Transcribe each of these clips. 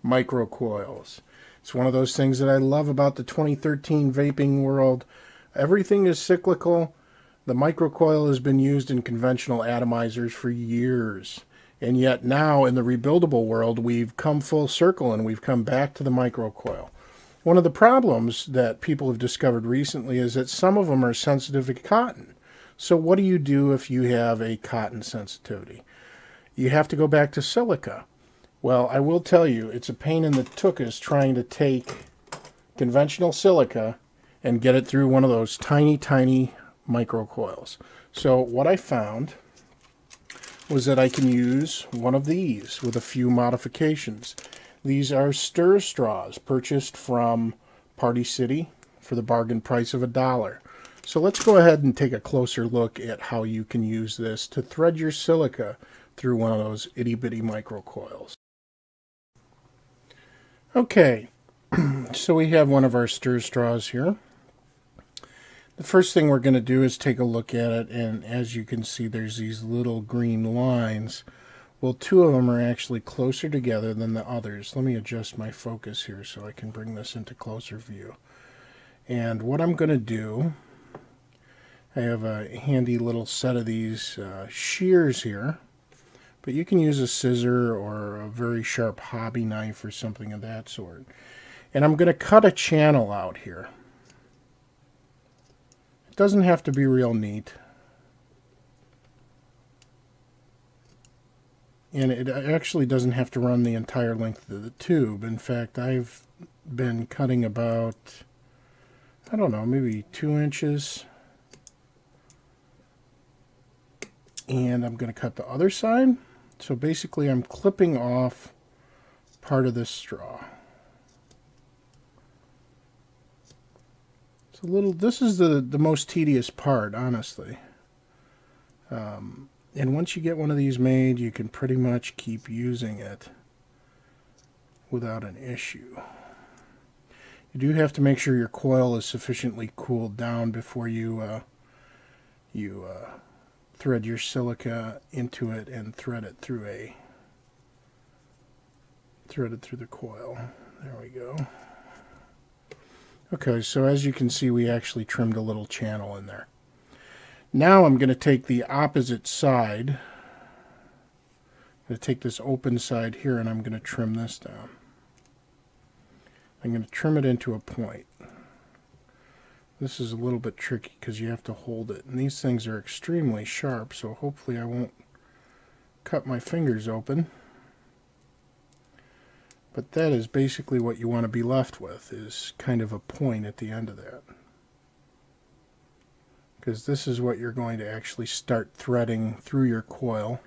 microcoils. It's one of those things that I love about the 2013 vaping world. Everything is cyclical. The microcoil has been used in conventional atomizers for years. And yet now in the rebuildable world, we've come full circle and we've come back to the microcoil. One of the problems that people have discovered recently is that some of them are sensitive to cotton. So what do you do if you have a cotton sensitivity? You have to go back to silica. Well, I will tell you, it's a pain in the tuchus trying to take conventional silica and get it through one of those tiny, tiny microcoils. So what I found was that I can use one of these with a few modifications. These are stir straws purchased from Party City for the bargain price of $1. So let's go ahead and take a closer look at how you can use this to thread your silica through one of those itty-bitty microcoils. Okay, so we have one of our stir straws here. The first thing we're going to do is take a look at it, and as you can see there's these little green lines. Well, two of them are actually closer together than the others. Let me adjust my focus here so I can bring this into closer view. And what I'm going to do, I have a handy little set of these shears here. But you can use a scissor or a very sharp hobby knife or something of that sort. And I'm going to cut a channel out here. It doesn't have to be real neat. And it actually doesn't have to run the entire length of the tube. In fact, I've been cutting about, I don't know, maybe 2 inches. And I'm going to cut the other side. So basically I'm clipping off part of this straw. It's a little, this is the most tedious part, honestly. And once you get one of these made, you can pretty much keep using it without an issue. You do have to make sure your coil is sufficiently cooled down before you thread your silica into it and thread it through the coil. There we go. Okay, so as you can see, we actually trimmed a little channel in there. Now I'm going to take the opposite side. I'm going to take this open side here and I'm going to trim this down. I'm going to trim it into a point. This is a little bit tricky because you have to hold it. And these things are extremely sharp, so hopefully I won't cut my fingers open. But that is basically what you want to be left with, is kind of a point at the end of that. Because this is what you're going to actually start threading through your coil.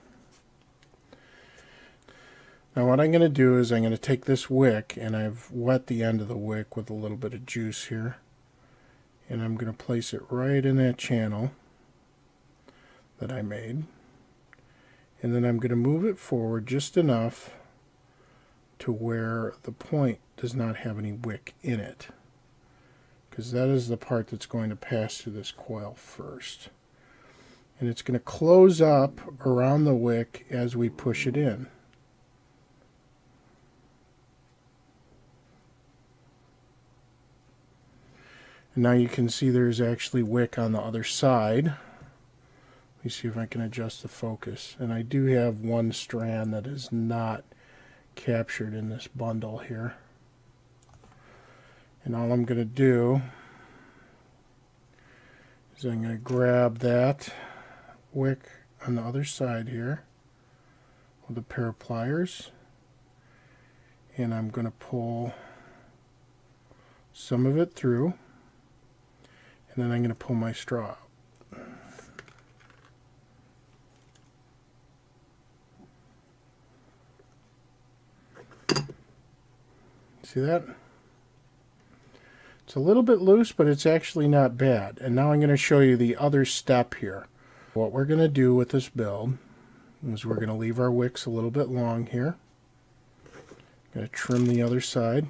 Now what I'm going to do is I'm going to take this wick, and I've wet the end of the wick with a little bit of juice here. And I'm going to place it right in that channel that I made. And then I'm going to move it forward just enough to where the point does not have any wick in it. Because that is the part that's going to pass through this coil first. And it's going to close up around the wick as we push it in. And now you can see there's actually wick on the other side. Let me see if I can adjust the focus. And I do have one strand that is not captured in this bundle here. And all I'm going to do is I'm going to grab that wick on the other side here with a pair of pliers. And I'm going to pull some of it through. And then I'm going to pull my straw out. See that? It's a little bit loose, but it's actually not bad. And now I'm going to show you the other step here. What we're going to do with this build is we're going to leave our wicks a little bit long here. I'm going to trim the other side.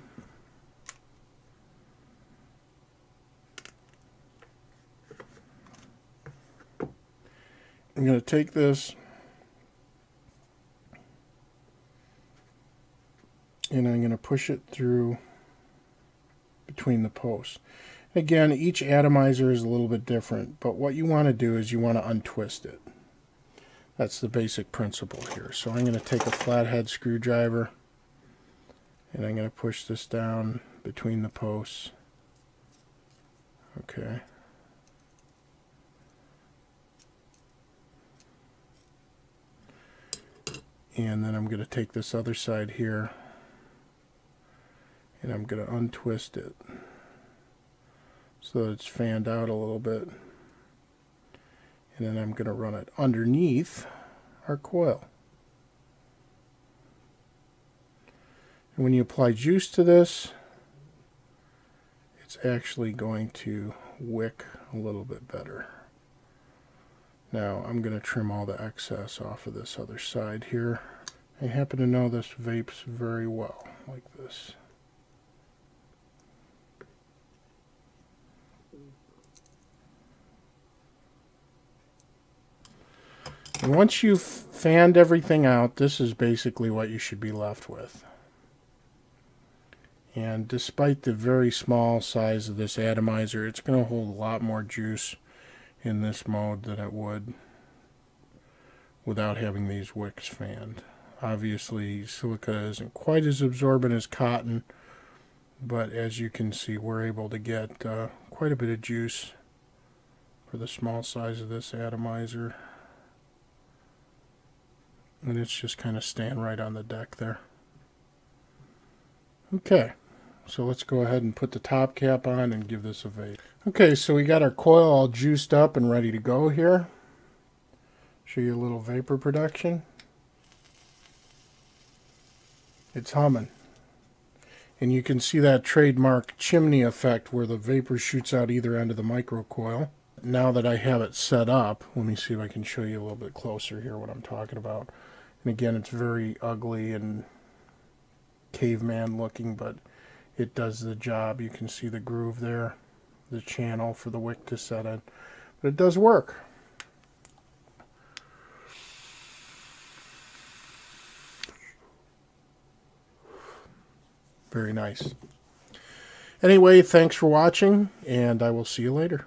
I'm going to take this and I'm going to push it through between the posts. Again, each atomizer is a little bit different, but what you want to do is you want to untwist it. That's the basic principle here. So I'm going to take a flathead screwdriver and I'm going to push this down between the posts. Okay. And then I'm going to take this other side here and I'm going to untwist it so that it's fanned out a little bit. And then I'm going to run it underneath our coil. And when you apply juice to this, it's actually going to wick a little bit better. Now I'm going to trim all the excess off of this other side here. I happen to know this vapes very well, like this. And once you've fanned everything out, this is basically what you should be left with. And despite the very small size of this atomizer, it's going to hold a lot more juice in this mode than it would without having these wicks fanned. Obviously, silica isn't quite as absorbent as cotton, but as you can see, we're able to get quite a bit of juice for the small size of this atomizer. And it's just kind of staying right on the deck there. Okay, so let's go ahead and put the top cap on and give this a vape. Okay, so we got our coil all juiced up and ready to go here. Show you a little vapor production. It's humming. And you can see that trademark chimney effect where the vapor shoots out either end of the microcoil. Now that I have it set up, let me see if I can show you a little bit closer here what I'm talking about. And again, it's very ugly and caveman looking, but it does the job. You can see the groove there, the channel for the wick to set in. But it does work. Very nice. Anyway, thanks for watching, and I will see you later.